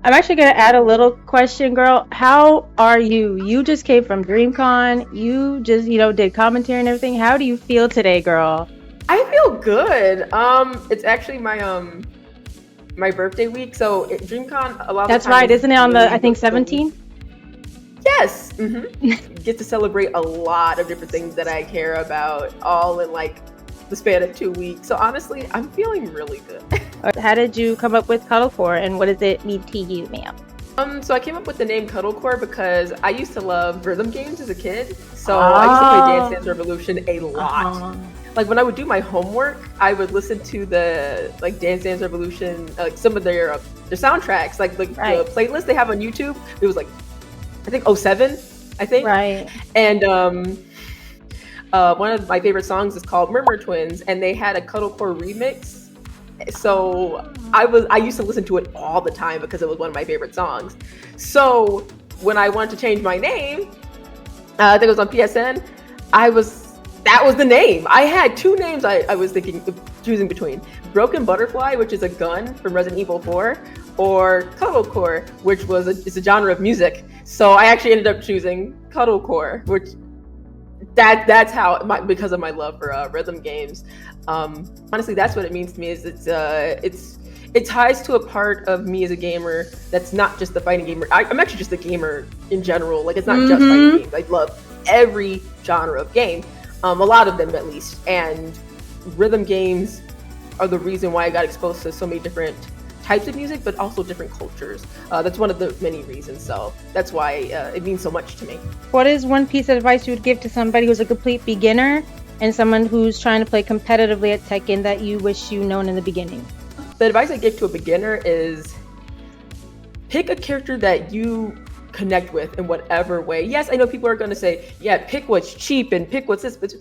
I'm actually gonna add a little question, girl. How are you? You just came from DreamCon. You just, did commentary and everything. How do you feel today, girl? I feel good. It's actually my birthday week, so at DreamCon a lot of the That's time right, is isn't it on the, I really think, the week. 17th? Yes, get to celebrate a lot of different things that I care about, all in like the span of 2 weeks. So honestly, I'm feeling really good. How did you come up with Cuddlecore, and what does it mean to you, ma'am? So I came up with the name Cuddlecore because I used to love rhythm games as a kid. So I used to play Dance Oh, Dance Revolution a lot. uh-huh. Like when I would do my homework, I would listen to the like Dance Dance Revolution, like some of their soundtracks, like Right, the playlist they have on YouTube. It was like I think '07, I think, right. and one of my favorite songs is called Murmur Twins, and they had a Cuddlecore remix. So I used to listen to it all the time because it was one of my favorite songs. So when I wanted to change my name, I think it was on PSN. That was the name. I had two names I was thinking of choosing between: Broken Butterfly, which is a gun from Resident Evil 4, or Cuddlecore, which is a genre of music. So I actually ended up choosing Cuddlecore, which that's how because of my love for rhythm games. Honestly, that's what it means to me. Is it ties to a part of me as a gamer that's not just the fighting gamer. I'm actually just a gamer in general. Like it's not just fighting games. I love every genre of game, a lot of them at least. And rhythm games are the reason why I got exposed to so many different types of music, but also different cultures. That's one of the many reasons. So that's why it means so much to me. What is one piece of advice you would give to somebody who's a complete beginner and someone who's trying to play competitively at Tekken that you wish you known in the beginning? The advice I give to a beginner is pick a character that you connect with in whatever way. Yes, I know people are going to say, yeah, pick what's cheap and pick what's this, but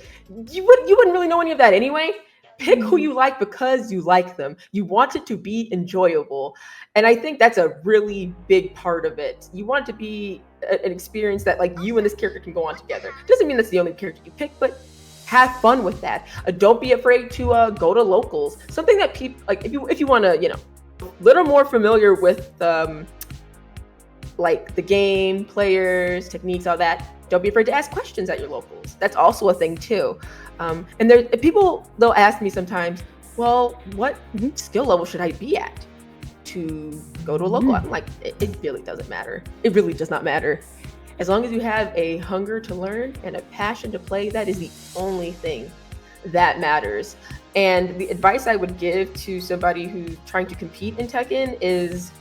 you wouldn't really know any of that anyway. Pick who you like because you like them. You want it to be enjoyable. And I think that's a really big part of it. You want it to be an experience that like you and this character can go on together. Doesn't mean that's the only character you pick, but have fun with that. Don't be afraid to go to locals. Something that people like if you want to, little more familiar with like the game, players, techniques, all that. Don't be afraid to ask questions at your locals. That's also a thing too. And there, people they'll ask me sometimes, well, what skill level should I be at to go to a local? I'm like, it really doesn't matter. It really does not matter. As long as you have a hunger to learn and a passion to play, that is the only thing that matters. And the advice I would give to somebody who's trying to compete in Tekken is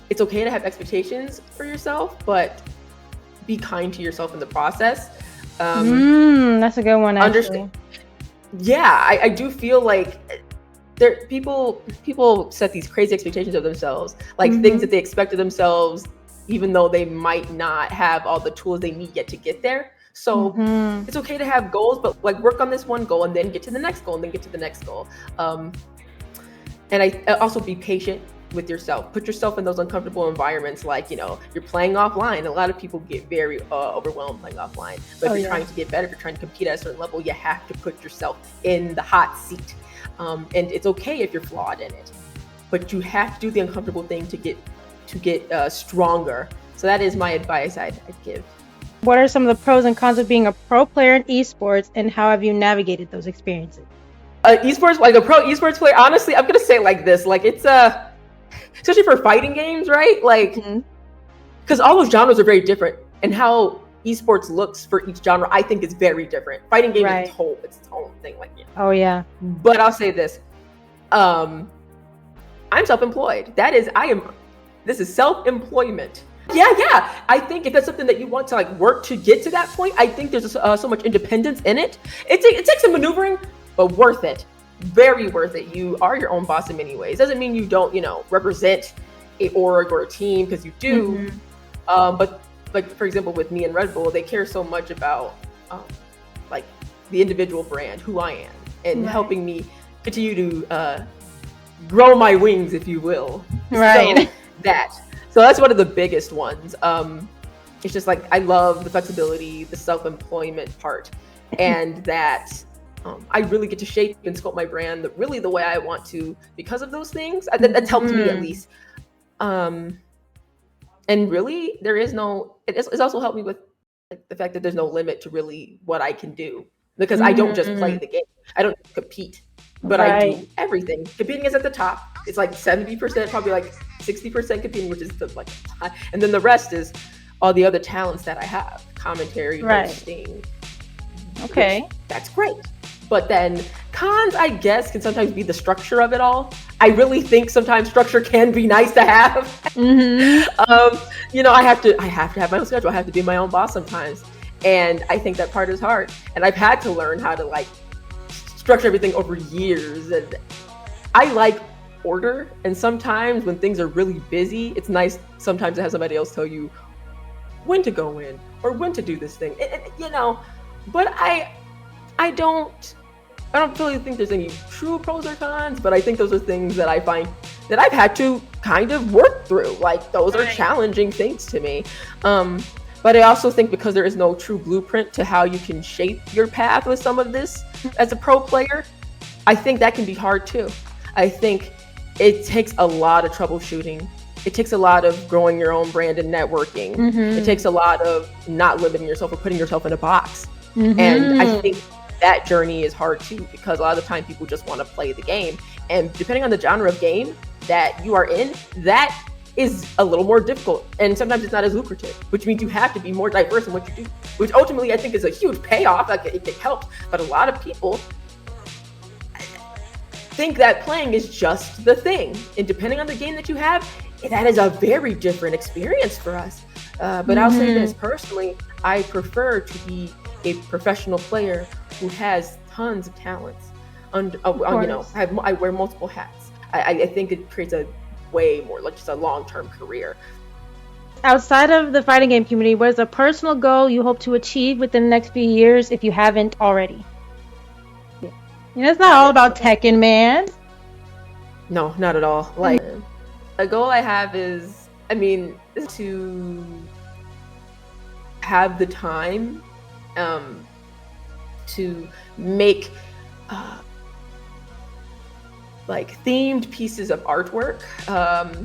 it's okay to have expectations for yourself, but be kind to yourself in the process. That's a good one, actually. Yeah, I do feel like people set these crazy expectations of themselves, like things that they expect of themselves, even though they might not have all the tools they need yet to get there. So it's okay to have goals, but like work on this one goal and then get to the next goal and then get to the next goal. And I also be patient with yourself. Put yourself in those uncomfortable environments, like you're playing offline. A lot of people get very overwhelmed playing offline. But if you're trying to get better, if you're trying to compete at a certain level, you have to put yourself in the hot seat. And it's okay if you're flawed in it, but you have to do the uncomfortable thing to get stronger. So that is my advice I'd give. What are some of the pros and cons of being a pro player in esports, and how have you navigated those experiences? Esports, like a pro esports player, honestly, I'm gonna say it like this: like it's especially for fighting games, right? Like, because all those genres are very different, and how esports looks for each genre, I think, is very different. Fighting games is its own thing, like Oh yeah. But I'll say this: I'm self-employed. This is self-employment. Yeah. I think if that's something that you want to like work to get to that point, I think there's so much independence in it. It takes some maneuvering, but worth it. Very worth it. You are your own boss in many ways. Doesn't mean you don't, represent a org or a team, because you do. But like, for example, with me and Red Bull, they care so much about like the individual brand, who I am, and helping me continue to grow my wings, if you will. Right. So that's one of the biggest ones. It's just like, I love the flexibility, the self-employment part, and that I really get to shape and sculpt my brand really the way I want to because of those things. That's helped me, at least. Um, and really, there is no. It's also helped me with like the fact that there's no limit to really what I can do because I don't just play Mm, the game. I don't compete, but I right, do everything. Competing is at the top. It's like 70%, probably like 60% competing, which is the, like, and then the rest is all the other talents that I have: commentary, right. hosting, which Okay. that's great. But then cons, I guess, can sometimes be the structure of it all. I really think sometimes structure can be nice to have. Mm-hmm. I have to have my own schedule. I have to be my own boss sometimes, and I think that part is hard. And I've had to learn how to like structure everything over years. And I like order. And sometimes when things are really busy, it's nice sometimes to have somebody else tell you when to go in or when to do this thing. But I don't really think there's any true pros or cons, but I think those are things that I find that I've had to kind of work through. Like those are Right. challenging things to me. But I also think because there is no true blueprint to how you can shape your path with some of this as a pro player, I think that can be hard too. I think it takes a lot of troubleshooting. It takes a lot of growing your own brand and networking. It Mm-hmm. takes a lot of not limiting yourself or putting yourself in a box. And I Mm-hmm. think that journey is hard too because a lot of the time people just want to play the game. And depending on the genre of game that you are in, that is a little more difficult. And sometimes it's not as lucrative, which means you have to be more diverse in what you do, which ultimately I think is a huge payoff. Like it helps. But a lot of people think that playing is just the thing. And depending on the game that you have, that is a very different experience for us. But I'll say this Mm-hmm. personally, I prefer to be a professional player who has tons of talents. Of course. I wear multiple hats. I think it creates a way more like just a long-term career. Outside of the fighting game community, what is a personal goal you hope to achieve within the next few years if you haven't already? It's not all Haven't about already. Tekken, man. No, not at all. Like a goal I have is, I mean, is to have the time um, to make uh, like themed pieces of artwork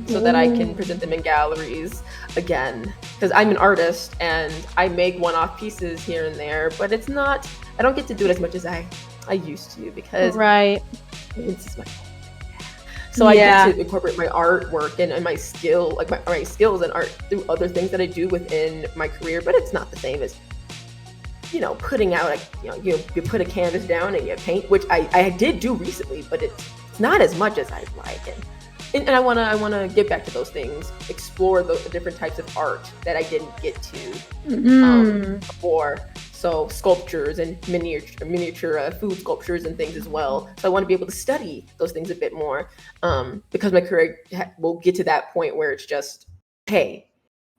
so that I can Ooh. present them in galleries again. Because I'm an artist and I make one-off pieces here and there, but it's not. I don't get to do it as much as I used to because Right. it's just my so I get Yeah. to incorporate my artwork and my skill, like my skills and art through other things that I do within my career, but it's not the same as putting out like you put a canvas down and you paint, which I did do recently, but it's not as much as I'd like. And I wanna get back to those things, explore the different types of art that I didn't get to Mm. before. So sculptures and miniature food sculptures and things as well. So I want to be able to study those things a bit more because my career will get to that point where it's just, hey,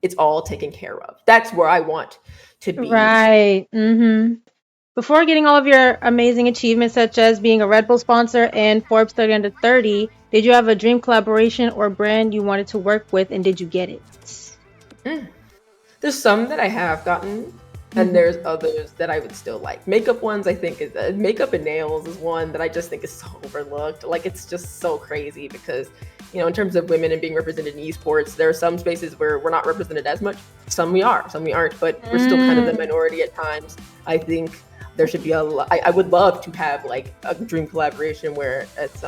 it's all taken care of. That's where I want to be. Right. Before getting all of your amazing achievements, such as being a Red Bull sponsor and Forbes 30 under 30, did you have a dream collaboration or brand you wanted to work with, and did you get it? Mm. There's some that I have gotten, and Mhm. there's others that I would still like. Makeup ones, I think, is makeup and nails is one that I just think is so overlooked. Like it's just so crazy because, in terms of women and being represented in esports, there are some spaces where we're not represented as much. Some we are, some we aren't, but we're still kind of the Mm. minority at times. I think there should be I would love to have like a dream collaboration where it's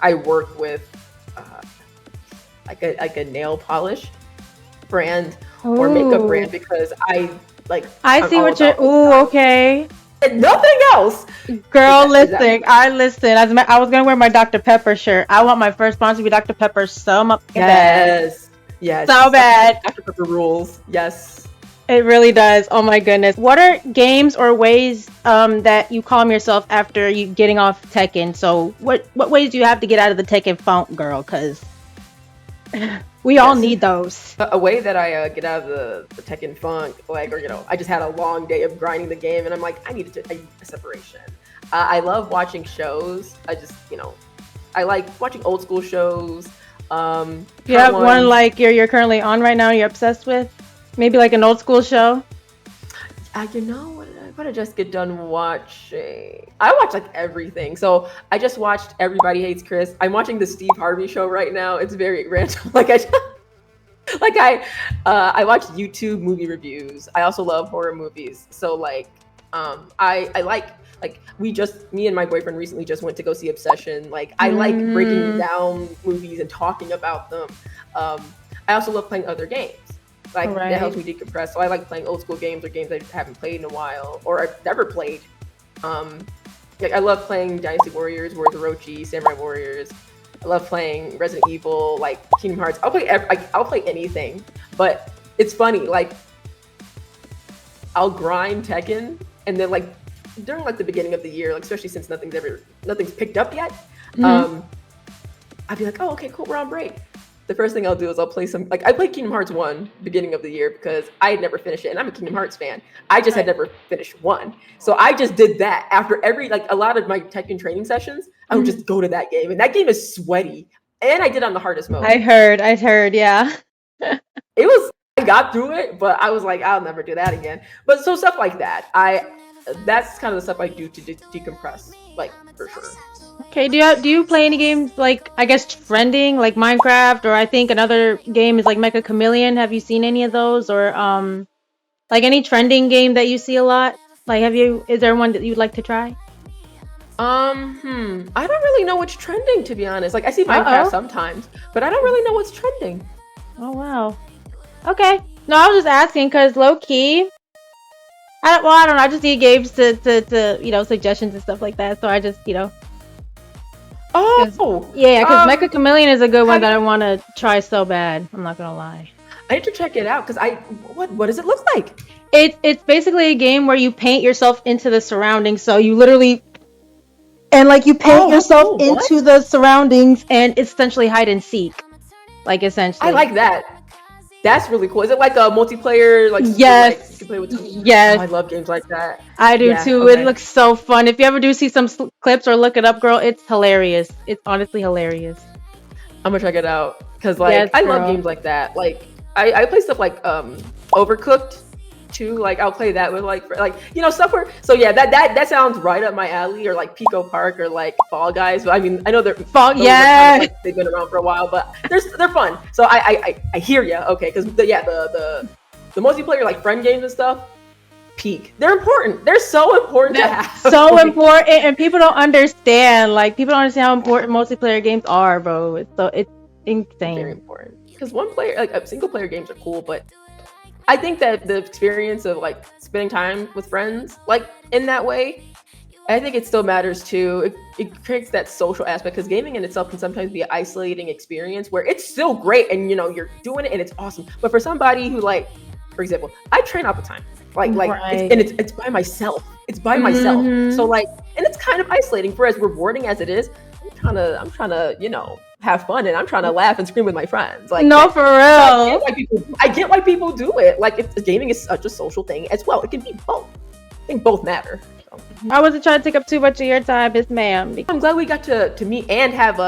I work with uh, like a nail polish brand or makeup brand Ooh. because I I'm see all what you're. about Ooh, okay. and nothing else. Is Girl, that listen. I listen. I was gonna wear my Dr. Pepper shirt. I want my first sponsor to be Dr. Pepper so bad, yes, so yes. bad. Dr. Pepper rules. Yes. It really does. Oh my goodness. What are games or ways that you calm yourself after you getting off Tekken? So what ways do you have to get out of the Tekken funk, girl? Because we all Yes. need those. A way that I get out of the Tekken funk, like, or I just had a long day of grinding the game, and I'm like, I need a separation. I love watching shows. I like watching old school shows, Do you current have one ones. like you're currently on right now? You're obsessed with? Maybe like an old school show. You know what did I just get done watching? I watch like everything. So I just watched Everybody Hates Chris. I'm watching the Steve Harvey show right now. It's very random. Like I watch YouTube movie reviews. I also love horror movies. So like I like me and my boyfriend recently just went to go see Obsession. Like I like breaking down movies and talking about them. I also love playing other games. Like that helps me decompress. So I like playing old school games or games I haven't played in a while or I've never played. Like I love playing Dynasty Warriors, Warriors of Orochi, Samurai Warriors. I love playing Resident Evil, like Kingdom Hearts. I'll play anything. But it's funny, like I'll grind Tekken and then like during like the beginning of the year, like especially since nothing's picked up yet, I'd be like, oh okay, cool, we're on break. The first thing I'll do is I'll play like I played Kingdom Hearts 1 beginning of the year because I had never finished it and I'm a Kingdom Hearts fan. I just had never finished 1. So I just did that after a lot of my Tekken training sessions, I would just go to that game and that game is sweaty and I did on the hardest mode. I heard, yeah. I got through it, but I was like, I'll never do that again. But so stuff like that, that's kind of the stuff I do to decompress, like for sure. Okay, do you play any games like I guess trending like Minecraft or I think another game is like Mecha Chameleon? Have you seen any of those or like any trending game that you see a lot? Like is there one that you'd like to try? I don't really know what's trending to be honest. Like I see Minecraft sometimes, but I don't really know what's trending. Oh wow. Okay. No, I was just asking because low key. I don't know. I just need games to suggestions and stuff like that. So I just Oh yeah, because Mecha Chameleon is a good one that I want to try so bad. I'm not gonna lie. I need to check it out because what does it look like? It's basically a game where you paint yourself into the surroundings. So you literally you paint yourself into the surroundings, and it's essentially hide and seek. Like essentially, I like that. That's really cool. Is it like a multiplayer? Like yes, you can play with yes. I love games like that. I do too. Okay. It looks so fun. If you ever do see some clips or look it up, girl, it's hilarious. It's honestly hilarious. I'm gonna check it out because I love games like that. Like I play stuff like Overcooked too. Like I'll play that with stuff where. So yeah, that sounds right up my alley. Or like Pico Park or like Fall Guys. But I mean, I know they're they've been around for a while, but they're fun. So I hear you. Okay, because the multiplayer like friend games and stuff. Peak. They're important. They're so important to have. So important, and people don't understand. Like people don't understand how important multiplayer games are, bro. It's insane. Very important. Because single player games are cool, but I think that the experience of like spending time with friends, like in that way, I think it still matters too. It creates that social aspect because gaming in itself can sometimes be an isolating experience where it's still great and you're doing it and it's awesome. But for somebody who for example, I train all the time. It's by myself. It's by myself. So and it's kind of isolating for as rewarding as it is. I'm trying to have fun and I'm trying to laugh and scream with my friends. For real. So I get why people do it. Like if gaming is such a social thing as well. It can be both. I think both matter. So. I wasn't trying to take up too much of your time, Miss Ma'am. I'm glad we got to meet and have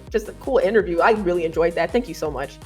just a cool interview. I really enjoyed that. Thank you so much.